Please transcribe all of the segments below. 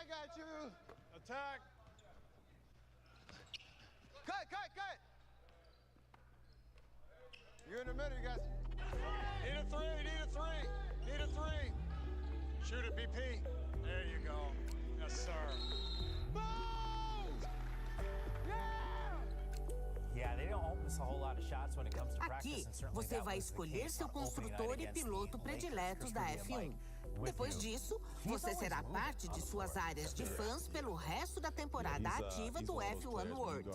I got you. Attack. Cut. You're in the middle, you guys. Need a three. Shoot it, BP. There you go. Yes, sir. Yeah, they don't miss a whole lot of shots when it comes to practice, Aqui, and certainly você that vai was the escolher case seu on opening night construtor e against the piloto Lakers. prediletos da Chris Rudy and F1. Mike with Depois you. disso, você será parte de suas áreas de fãs pelo resto da temporada ativa do F1 World.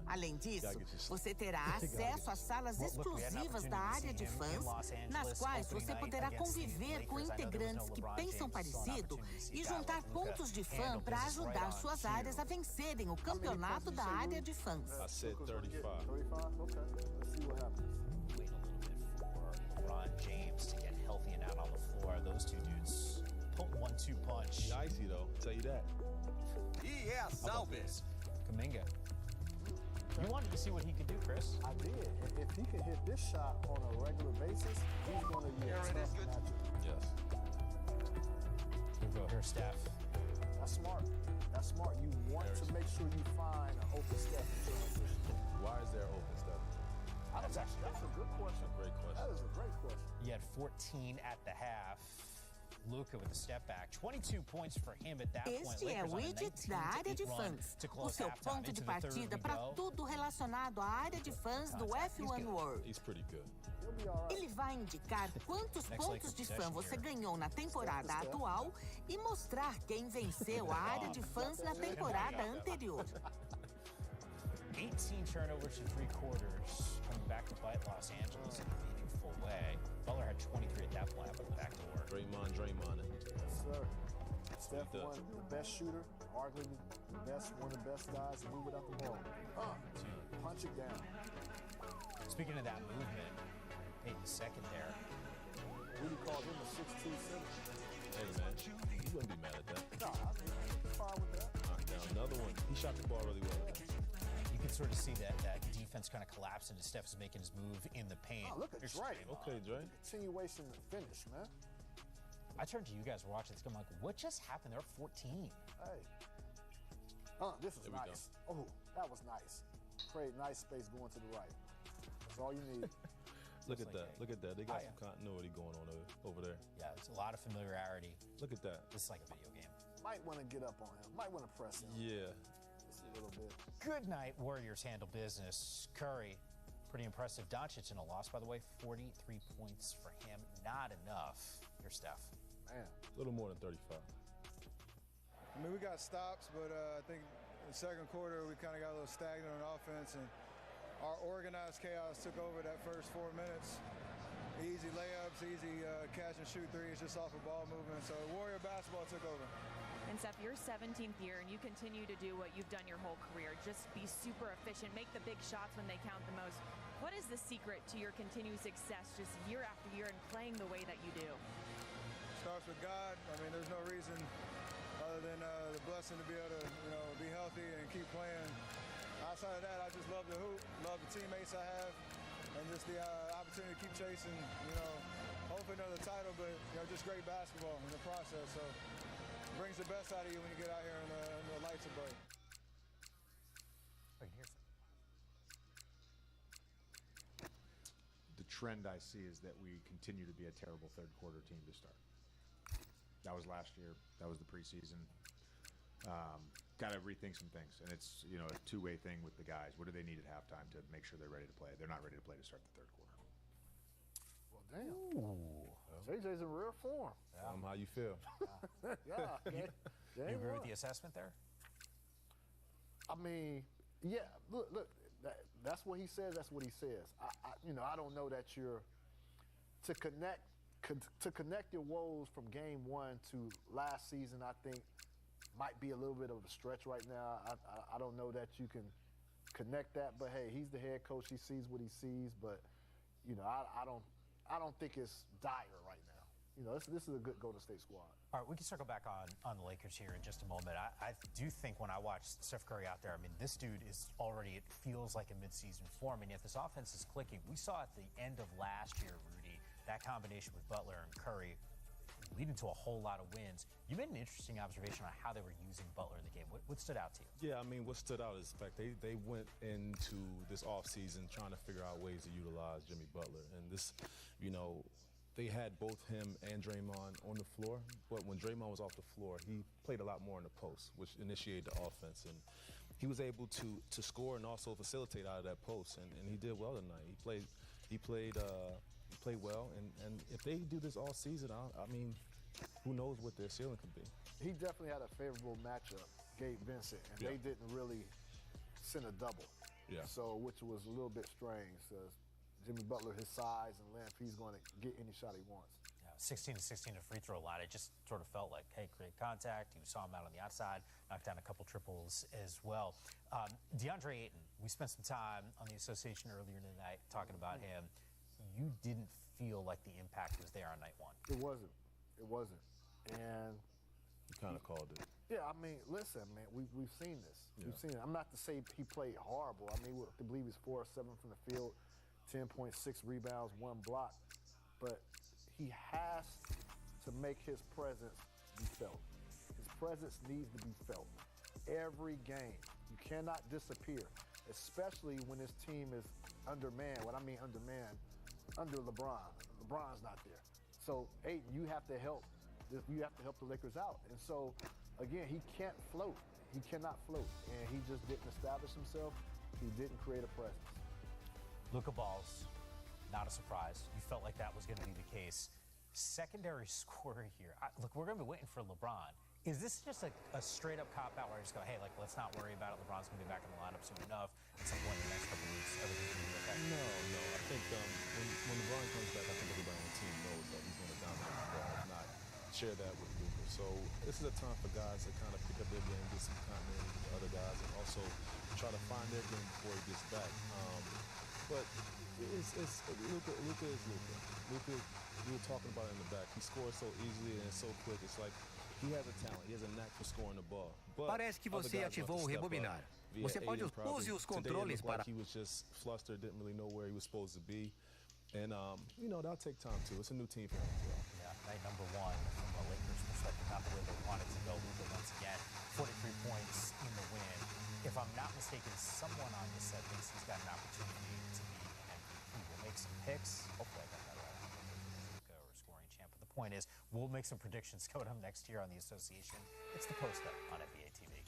Além disso, você terá acesso a salas exclusivas da área de fãs, nas quais você poderá conviver com integrantes que pensam parecido e juntar pontos de fã para ajudar suas áreas a vencerem o campeonato da área de fãs. I said 35. 35? Okay. Let's see what happens. Wait a little bit for LeBron James to get healthy and out on the floor. Those two dudes put 1-2 punch. He's icy though, I'll tell you that. Yeah, salves. Kaminga. You wanted to see what he could do, Chris. I did. If he can hit this shot on a regular basis, he's going to be a tough matchup. Yes. Here we go. Here's Steph. That's smart. You want to make sure you find an open step in transition. Why is there open stuff? That's a good question. Great question. That is a great question. He had 14 at the half. Luka with the step back. 22 points for him at that point. Este é o widget da área de fãs, o seu ponto de partida para tudo relacionado à área de fãs do F1 World. He's pretty good. He'll be all right. Ele vai indicar quantos pontos de fã você ganhou na temporada atual e mostrar quem venceu a área de fãs na temporada anterior. 18 turnovers in 3 quarters, coming back to bite Los Angeles in a meaningful way. Butler had 23 at that point, but back to work. Draymond. Yes, sir. Steph, the best shooter, arguably one of the best guys to move without the ball. Punch it down. Speaking of that movement, Peyton second there. Really called him a 6'2" center. Hey man, you wouldn't be mad at that. No, I'm fine with that. Knocked down another one. He shot the ball really well. You can sort of see that defense kind of collapse into Steph's making his move in the paint. Oh, look at Dre. Okay, Dre. Continuation to finish, man. I turned to you guys watching this. I'm like, what just happened? They're 14. Hey. This is nice. Oh, that was nice. Create nice space going to the right. That's all you need. Look at that. Look at that. They got some continuity going on over there. Yeah, there's a lot of familiarity. Look at that. This is like a video game. Might want to get up on him. Might want to press him. Yeah. Just a little bit. Good night, Warriors handle business. Curry, pretty impressive. Doncic in a loss, by the way, 43 points for him. Not enough. Here's Steph. Man. A little more than 35. I mean, we got stops, but I think in the second quarter we kind of got a little stagnant on offense, and our organized chaos took over that first 4 minutes. Easy layups, easy catch and shoot threes just off of ball movement. So Warrior basketball took over. And Steph, your 17th year, and you continue to do what you've done your whole career. Just be super efficient, make the big shots when they count the most. What is the secret to your continued success just year after year and playing the way that you do? Starts with God. I mean, there's no reason other than the blessing to be able to, be healthy and keep playing. Outside of that, I just love the hoop, love the teammates I have, and just the opportunity to keep chasing, hopefully another title, but, just great basketball in the process. So it brings the best out of you when you get out here and the lights are bright. Right here. The trend I see is that we continue to be a terrible third quarter team to start. That was last year. That was the preseason. Got to rethink some things, and it's a two-way thing with the guys. What do they need at halftime to make sure they're ready to play? They're not ready to play to start the third quarter. Well, damn. Ooh. JJ's in rare form. Tell them how you feel. Yeah. You agree with the assessment there? I mean, yeah. Look. That's what he says. That's what he says. I don't know that you're to connect your woes from game one to last season. I think might be a little bit of a stretch right now. I don't know that you can connect that. But hey, he's the head coach. He sees what he sees. But I don't think it's dire right now. This is a good Golden State squad. All right, we can circle back on the Lakers here in just a moment. I do think when I watch Steph Curry out there, I mean, this dude is already, it feels like a midseason form, and yet this offense is clicking. We saw at the end of last year, Rudy, that combination with Butler and Curry leading to a whole lot of wins. You made an interesting observation on how they were using Butler in the game. What stood out to you? Yeah, I mean, what stood out is the fact they went into this offseason trying to figure out ways to utilize Jimmy Butler. And this, you know, they had both him and Draymond on the floor, but when Draymond was off the floor, he played a lot more in the post, which initiated the offense. And he was able to score and also facilitate out of that post, and he did well tonight. He played well, and if they do this all season, I mean, who knows what their ceiling could be. He definitely had a favorable matchup, Gabe Vincent, and they didn't really send a double. Yeah. So, which was a little bit strange. Jimmy Butler, his size and length, he's going to get any shot he wants. 16 to 16 to free throw line. It just sort of felt like, hey, great contact. You saw him out on the outside, knocked down a couple triples as well. DeAndre Ayton, we spent some time on the association earlier tonight talking about him. You didn't feel like the impact was there on night one. It wasn't. It wasn't. And you kind of called it. Yeah, I mean, listen, man, we've seen this. Yeah. We've seen it. I'm not to say he played horrible. I mean, I believe he's 4 of 7 from the field, 10.6 rebounds, 1 block. But he has to make his presence be felt. His presence needs to be felt every game. You cannot disappear, especially when this team is undermanned. What I mean undermanned, under LeBron. LeBron's not there. So, Ayton, you have to help. You have to help the Lakers out. And so, again, he can't float. He cannot float. And he just didn't establish himself. He didn't create a presence. Luka balls. Not a surprise. You felt like that was going to be the case. Secondary scorer here. Look, we're going to be waiting for LeBron. Is this just a straight-up cop-out where I just go, hey, like, let's not worry about it. LeBron's going to be back in the lineup soon enough. At some point in the next couple of weeks, everything's going to be okay? No. I think when LeBron comes back, I think everybody on the team knows that he's going to dominate the ball, if not share that with Luka. So this is a time for guys to kind of pick up their game, get some continuity with the other guys, and also try to find their game before he gets back. But it's Luka is Luka. Luka, we were talking about it in the back. He scores so easily and so quick. It's like he has a talent. He has a knack for scoring the ball. But parece que você ativou o rebobinar. Você pode use os controles para. He was just flustered, didn't really know where he was supposed to be, and you know, that'll take time too. It's a new team for him as well. Yeah, night number one from a Lakers perspective, not the way they wanted to go. Luka once again, 43 points in the win. If I'm not mistaken, someone on this set thinks he's got an opportunity to be an MVP. We'll make some picks. Hopefully I got that right. I don't know if Luka or scoring champ. But the point is, we'll make some predictions coming up next year on the association. It's the post-up on NBA TV.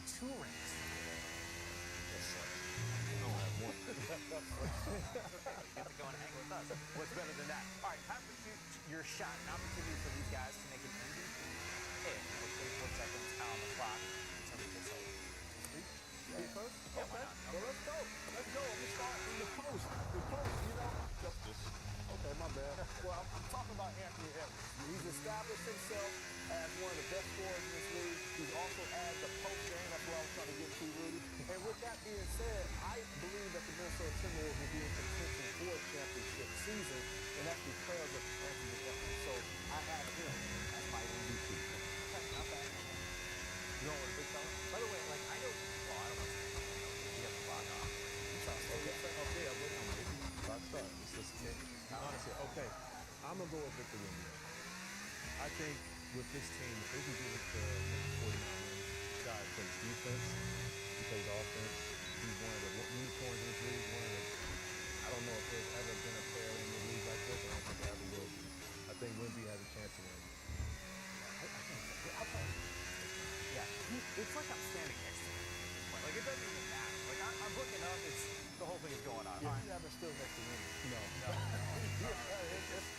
2 rings. I don't have one. Okay, you get to go and hang with us. What's better than that? All right, time to shoot your shot. An opportunity for these guys to make an MVP. Hey, with 34 seconds on the clock. Somebody gets over. Me first? Yeah, why Okay. not? Well, let's go. Let's go. I'm going to start from the post. The post, you know. Okay, my bad. Well, I'm talking about Anthony Edwards. He's established himself as one of the best scorers in this league. He's also added the post game. That's what I was trying to get to, Rudy. And with that being said, I believe that the Minnesota Timberwolves will be in contention for a championship season, and that's because of Anthony Edwards. So I have him as my MVP. Okay, not bad. You know what a big fella? By the way, like, I know, well, I don't want to say you got the clock on. Okay, I'm ready. Clock start. Let's get honestly, okay. I'm gonna go with Victor Wembanyama. I think with this team, if they can get it to 49 wins, this guy plays defense, he plays offense. He's one of the unicorns in this league. I don't know if there's ever been a player in the league like this. I don't think there ever will be. I think Wemby has a chance to win. It's like I'm standing next to him. Like, it doesn't even matter. Like, I'm looking up, the whole thing is going on. Yeah, you haven't still next to him. No.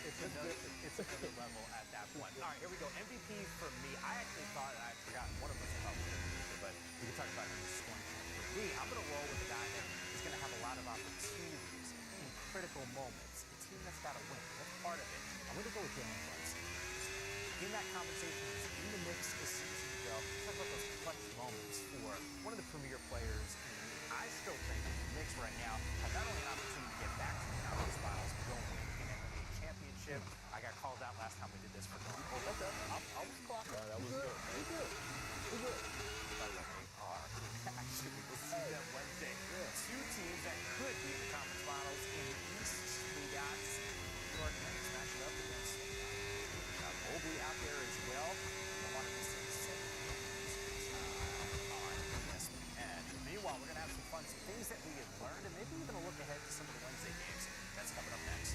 It's another level at that point. All right, here we go. MVP for me. I actually thought, and I had forgotten, one of us thought was going to be but we can talk about him as scoring champ. For me, I'm going to roll with a guy that is going to have a lot of opportunities in critical moments. A team that's got to win. That's part of it. I'm going to go with Jalen Brunson. In that conversation, he's in the mix this season ago. Talk about those clutch moments for one of the premier players in the league. I still think the Knicks right now have not only an opportunity to get back to the conference finals, but go win an NBA championship. I got called out last time we did this for going over. Okay, I was clocking. That was good. We good. By the way, they are. Actually, we'll see them Wednesday. Two teams that could be in the conference finals in the East. We got New York Knicks matching up against Mobley out there as well. I want to miss it. On ESPN. Meanwhile, we're going to have some fun, some things that we have learned, and maybe even a look ahead to some of the Wednesday games. That's coming up next.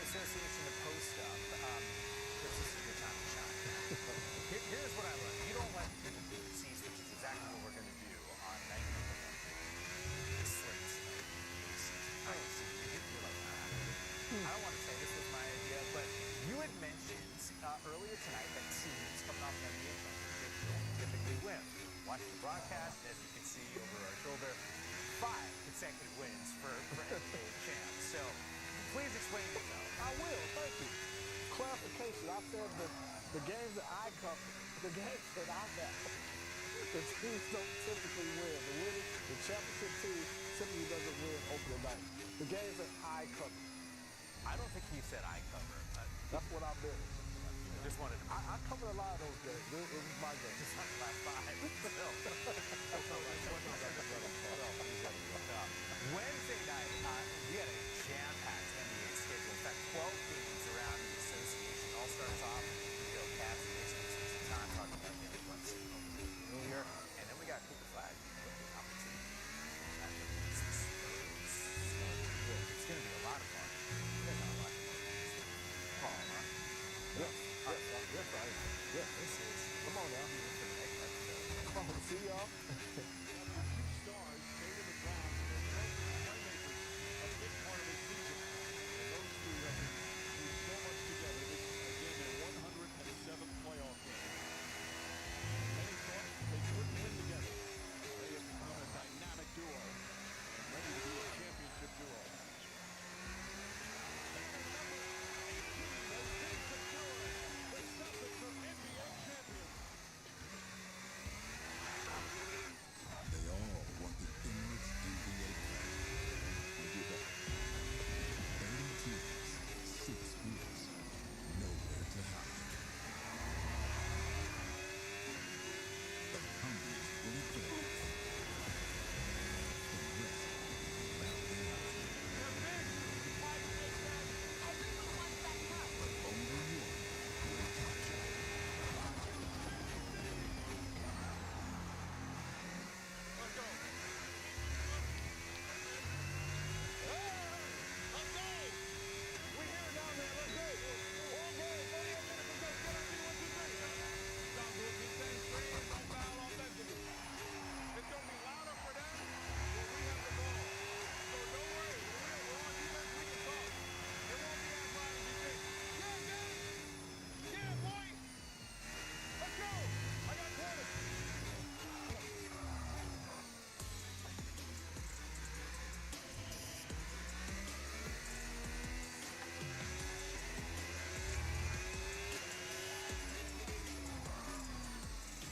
Association of post-up, this is a good time to shine. Here's what I learned. You don't let people do seats, which is exactly what we're going to do on 19 slates. I don't want to say this was my idea, but you had mentioned earlier tonight that teams coming off an NBA championship don't typically win. Watch the broadcast, as you can see over our shoulder, 5 consecutive wins for NBA champs. So please explain yourself. I will, thank you. Clarification, I said the games that I cover, the games that I have, the teams don't typically win. The championship team typically doesn't win opening night. The games that I cover. I don't think he said I cover. That's what I've been. Just wanted to. I covered a lot of those games. It was my game. Just not the last 5. Wednesday night, we had a jam-packed NBA schedule. In fact, 12 games around the association. All starts off off. Stars stayed in the ground. Playmakers of this part of the season. And those two have been through so much together. This is, again, their 107th playoff game. Many thought they couldn't win together. They have become a dynamic duo and ready to be a championship duo.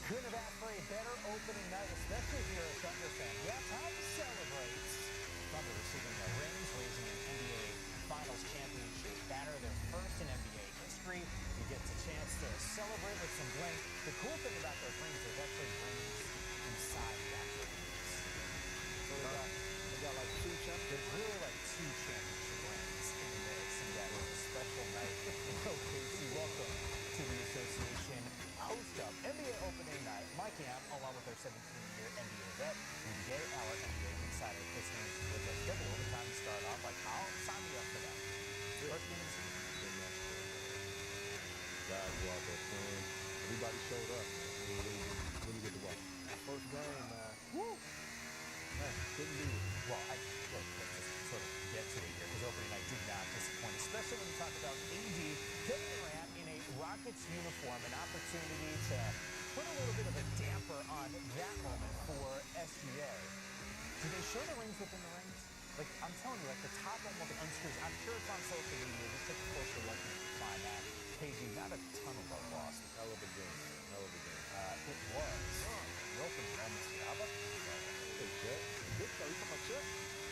Couldn't have asked for a better opening night, especially if you're a Thunder fan. Yeah, time to celebrate. Thunder receiving their rings, raising an NBA Finals championship banner, their first in NBA history. You get the chance to celebrate with some bling. The cool thing about those rings, there's actually rings inside that rings. So They got like two championships. there's really like two championship rings in the mix, and that was a special night. Casey, welcome to the association host of NBA opening night. Mike Yam, along with our 17-year NBA vet, and today our NBA insider listeners with us. Double overtime to start off. Like, I'll sign me up for that. First game of the season. Guys go out there playing. Everybody showed up. It was really good to watch. That first game, man. Woo! Man, couldn't beat it. Well, let's just sort of get to it here, because opening night did not disappoint, especially when you talk about AD, Kevin Durant in a Rockets uniform, an opportunity to put a little bit of a damper on that moment for SGA. Did they show the rings within the rings? Like, I'm telling you, like, the top one with the unscrews, I'm sure it's on social media. Just take a closer look and find that. KG, not a ton of love lost. Hell of a game. Hell of a game. It was. The opening moments here. How about Hey, Chet. Good though. You talking about Chet?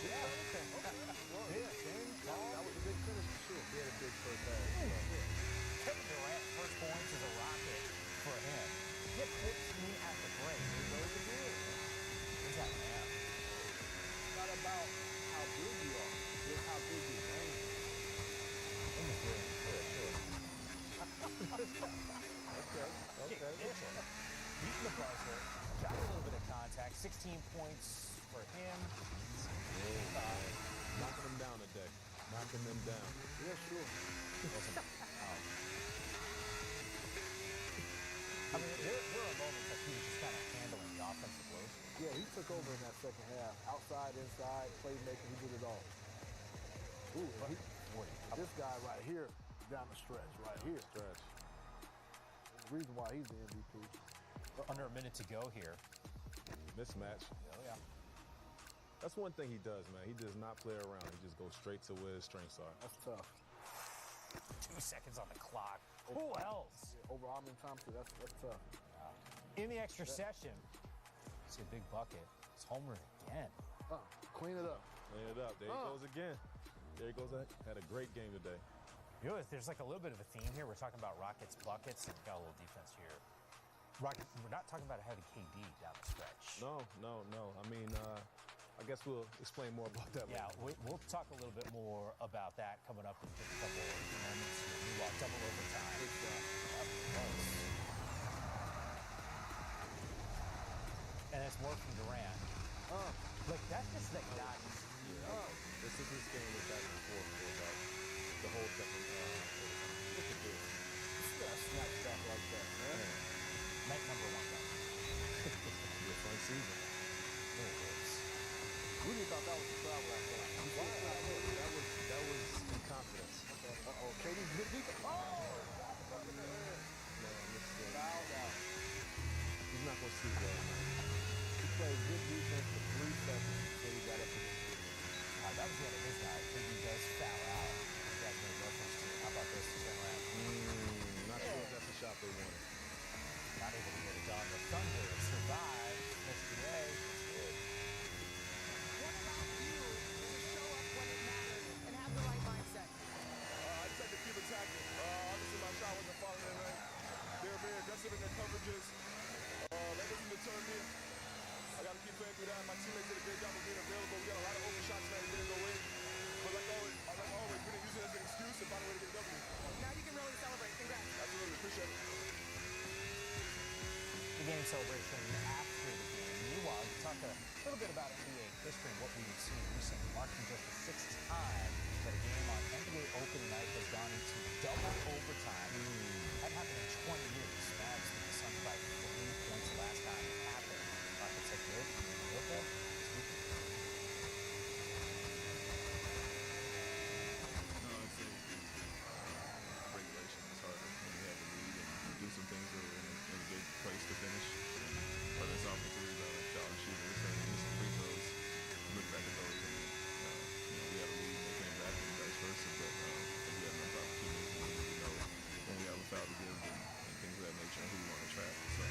Yeah. Okay. Yeah, James. That was a big finish for sure. He had a big first half. Kevin Durant, first points as a Rocket for him. Hit 14 at the break. He goes again. What's that, man? It's not about how big you are. It's how big your game is. In the game. Okay. Mitchell, beating the buzzer, got a little bit of contact, 16 points for him. Knocking them down today. Knocking them down. Yeah, sure. I mean, there are moments that he was just kind of handling the offensive load. Yeah, he took over in that second half. Outside, inside, playmaking, he did it all. Ooh, this guy right here, down the stretch, right here. Stretch. The reason why he's the MVP. Under a minute to go here. Mismatch. Oh, yeah. That's one thing he does, man. He does not play around. He just goes straight to where his strengths are. That's tough. 2 seconds on the clock. Who else? Over how many times? That's tough. In the extra session, see a big bucket. It's homer again. Clean it up. Clean it up. There he goes again. There he goes. Had a great game today. You know, there's like a little bit of a theme here. We're talking about Rockets buckets, and got a little defense here. Rockets, we're not talking about a heavy KD down the stretch. No. I mean, I guess we'll explain more about that Yeah, later. we'll talk a little bit more about that coming up in just a couple of moments here. Meanwhile, double overtime. And that's more from Durant. Like, that's just like nice. This game is back and forth for about the whole second. Look at this. You gotta snatch back like that, man. Night number 1, though. Be a fun season. history in what we've seen recently, marking just the 6th time that a game on NBA opening night has gone into double overtime. That happened in 20 years. Mavs beat the Suns by 3 points last time it happened. Rockets head coach, piloto, speaking. No, it's regulation. It's harder when you have a lead and you do some things that are in a good place to finish. Whether it's offensive rebound, shot and shooting, we're saying missing free throws. Look back at those. And, we had a lead and they came back and vice versa. But we had enough opportunities and we know when we have a foul to give and things of that nature and who we want to trap. So I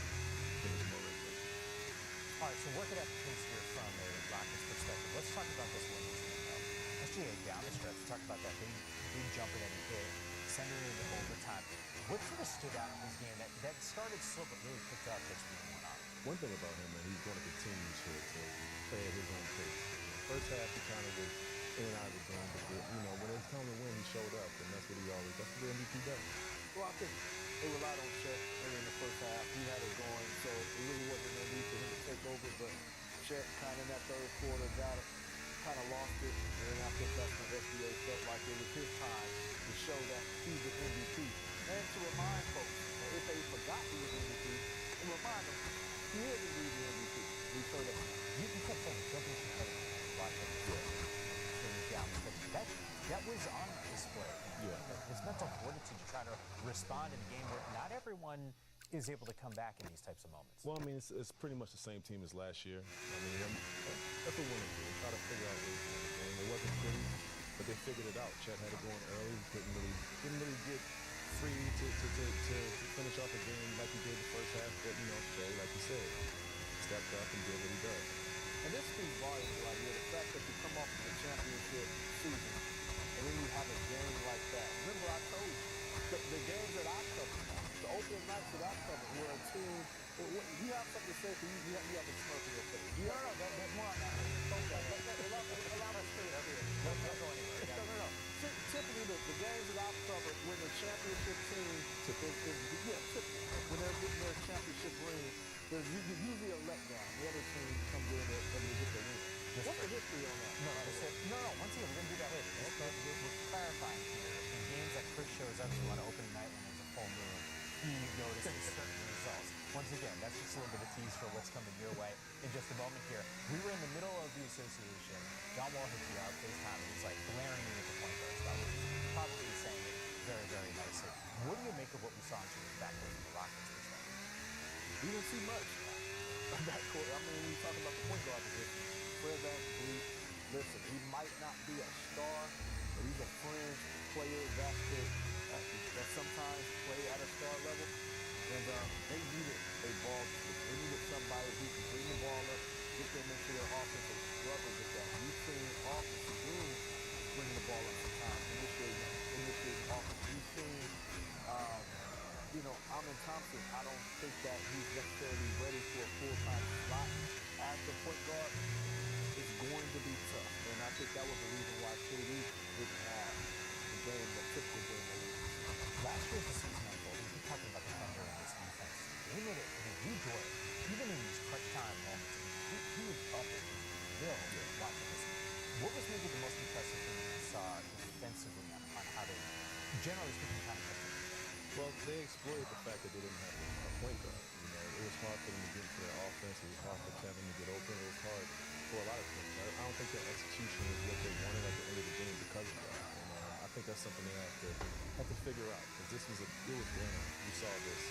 think it's more regulation. All right, so working at the things here from a Rockets perspective, let's talk about this one. SGA down the stretch, we talked about that big jumper that he hit, sending it into overtime. What sort of stood out in his game that started slow but really picked up as we went on? One thing about him, man, he's going to continue to play at his own pace. First half, he kind of was in and out of the game, but when it was time to win, he showed up, and that's what that's what the MVP does. Well, I think they relied on Chet early in the first half. He had it going, so it really wasn't no need for him to take over, but Chet kind of in that third quarter kind of lost it, and then I think that's when SBA felt like it was his time to show that he's the MVP. And to remind folks, if they forgot he was the MVP, and remind them, he is indeed the MVP. We showed that. You kept saying championship heading watch it. Down the stretch. That was on display. Yeah. His mental fortitude to try to respond in a game where not everyone is able to come back in these types of moments. Well, I mean, it's pretty much the same team as last year. I mean, that's what winners do. They try to figure out ways to win the game. It wasn't pretty, but they figured it out. Chet had it going early. Didn't really get free to finish off the game like he did the first half. But, Shea, like you said, stepped up and did what he does. And this speaks volumes right here. The fact that you come off of the championship season and then you have a game like that. Remember I told you, the games that I covered, the opening nights that I covered, where a team, you have something to say for you have a smirk in your face. No, there's more on that. Allow us to up here. Don't go anywhere. No. Typically, the games that I've covered, when the championship team when they're getting their championship ring, there's usually a letdown. The other team comes in and they get the win. What's the history on that? No. Once again, we're going to do that later. We're clarifying here. In games that Chris shows up to on opening night when there's a full moon, he notices certain results. Once again, that's just a little bit of tease for what's coming your way in just a moment here. We were in the middle of the association. John Wall hit you up FaceTime, and he's like glaring me at the point guard spot, which is probably saying it very, very nicely. What do you make of what we saw in terms of backcourt from the Rockets perspective? We didn't see much backcourt. I mean, when you talk about the point guard position, Fred VanVleet, listen, he might not be a star, but he's a fringe player that sometimes play at a star level. And they needed a ball distributor. They needed somebody who can bring the ball up, get them into their offense, and struggle with that. We've seen offensive room bringing the ball up sometimes, initiating offense. We've seen, Amin Thompson, I don't think that he's necessarily ready for a full-time slot as the point guard. It's going to be tough. And I think that was the reason why KD didn't have the typical game that he was. Last year's the season unfolded. We keep talking about the Thunder and this defense. They made it. Dort, even in these crunch time moments, he was up at his will watching this. What was maybe the most impressive thing you saw defensively on how they, generally speaking, kind of kept it? Well, they exploited the fact that they didn't have a point guard. It was hard for them to get into their offense. It was hard for Kevin to get open. It was hard for a lot of things. I don't think their execution is what they wanted at the end of the game because of that. And I think that's something they have to figure out because it was glaring. We saw this.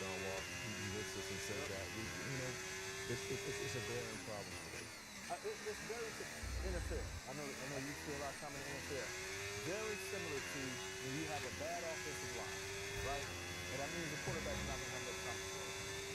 John Wall, he hits us and says that. It's a glaring problem today. It's very NFL. I know you spend a lot of time in the NFL. Very similar to when you have a bad offensive line, right? And that means the quarterback's not going to have that time.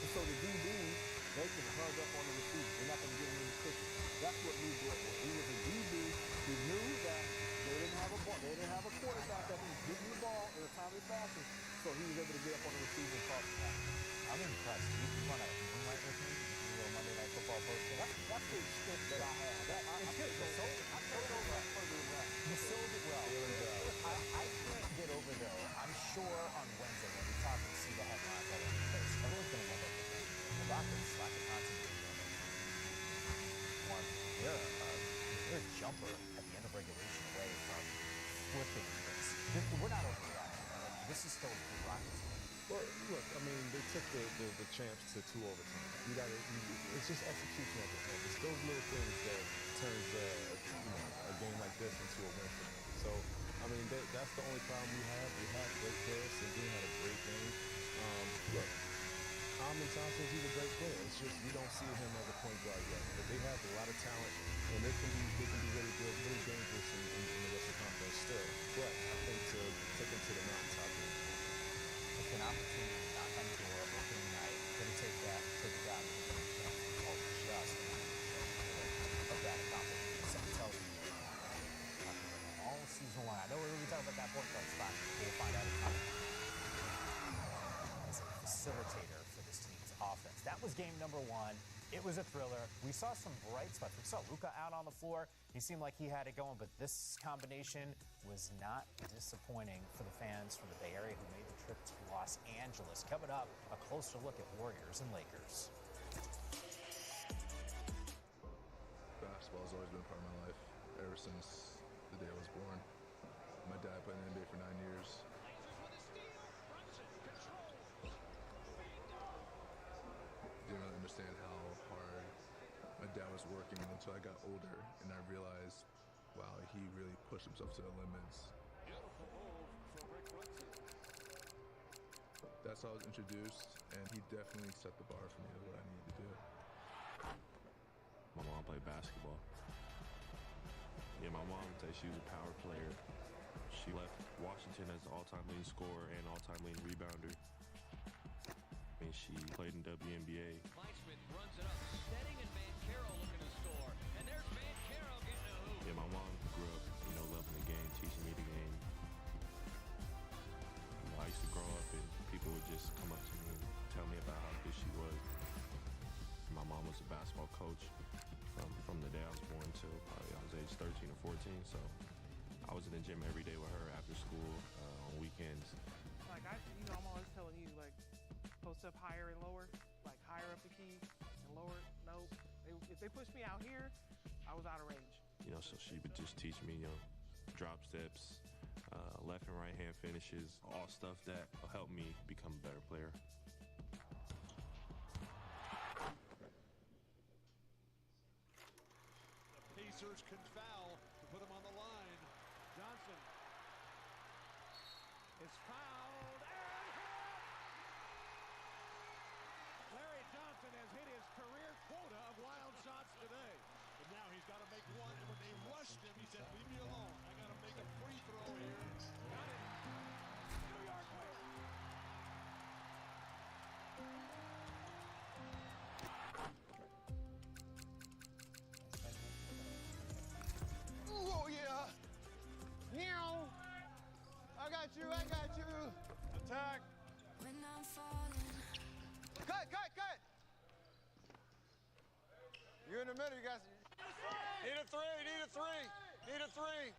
And so the DBs, they can hug up on the receiver. They're not going to give him any cushion. That's what Lou Dort was. He was a DB who knew that they didn't have a ball. They didn't have a quarterback that was getting the ball in a timely fashion. So he was able to get up on the receiver and cause the pass. I'm impressed. You want to moonlight with me? You do a Monday Night Football post. That's the extent that I have. It's good. I sold it well. You sold it well. I can't get over, though. I'm sure on Wednesday when we talk and see the headlines all over the place, everyone's going to look at the Rockets lack of continuity. One, they're jumper at the end of regulation away from flipping this. We're not overreacting. This is still rocket. Well, look, I mean, they took the champs to 2 overtimes. It's just execution at the end. It's those little things that turns a game like this into a win for them. So, I mean, that's the only problem we have. We have great players. Sandine had a great game. Look, Amon Johnson, he's a great player. It's just we don't see him as a point guard yet. But they have a lot of talent, and they can be really good, really dangerous in the Western Conference still. But I think to take them to the mountaintop. It's an opportunity to knock on the door opening night. Gonna take that, take it down, and it's all just of that accomplishment. So I'm telling you, all season long. I know we're going to be talking about that point guard spot. We'll find out a ton as a facilitator for this team's offense. That was game number 1. It was a thriller. We saw some bright spots. We saw Luka out on the floor. He seemed like he had it going, but this combination was not disappointing for the fans from the Bay Area who made the trip to Los Angeles. Coming up, a closer look at Warriors and Lakers. Basketball has always been a part of my life, ever since the day I was born. My dad played in the NBA for 9 years. Didn't really understand how hard my dad was working until I got older, and I realized, wow, he really pushed himself to the limits. That's how I was introduced, and he definitely set the bar for me of what I needed to do. My mom played basketball. Yeah, my mom would say she was a power player. She left Washington as the all-time leading scorer and all-time leading rebounder. And she played in WNBA. Smith runs it up, setting and Banchero looking to score. And there's Banchero getting a hoop. Yeah, my mom grew up, loving the game, teaching me the game. I used to grow up and people would just come up to me and tell me about how good she was. My mom was a basketball coach from the day I was born till probably I was age 13 or 14. So I was in the gym every day with her after school, on weekends. Like I'm always telling you, like, post up higher and lower, like higher up the key and lower. Nope. If they pushed me out here, I was out of range. So she would just teach me, drop steps, left and right hand finishes, all stuff that will help me become a better player. The Pacers can foul to put him on the line. Johnson is fouled and hit! Larry Johnson has hit his career quota of wild shots today. But now he's got to make one, and when they rushed him, he said, leave me alone. I got to make a free throw here. Got it. New York wins. Oh, yeah. Meow. I got you. Attack. When I'm falling. Cut. You're in the middle, you guys. Need a three.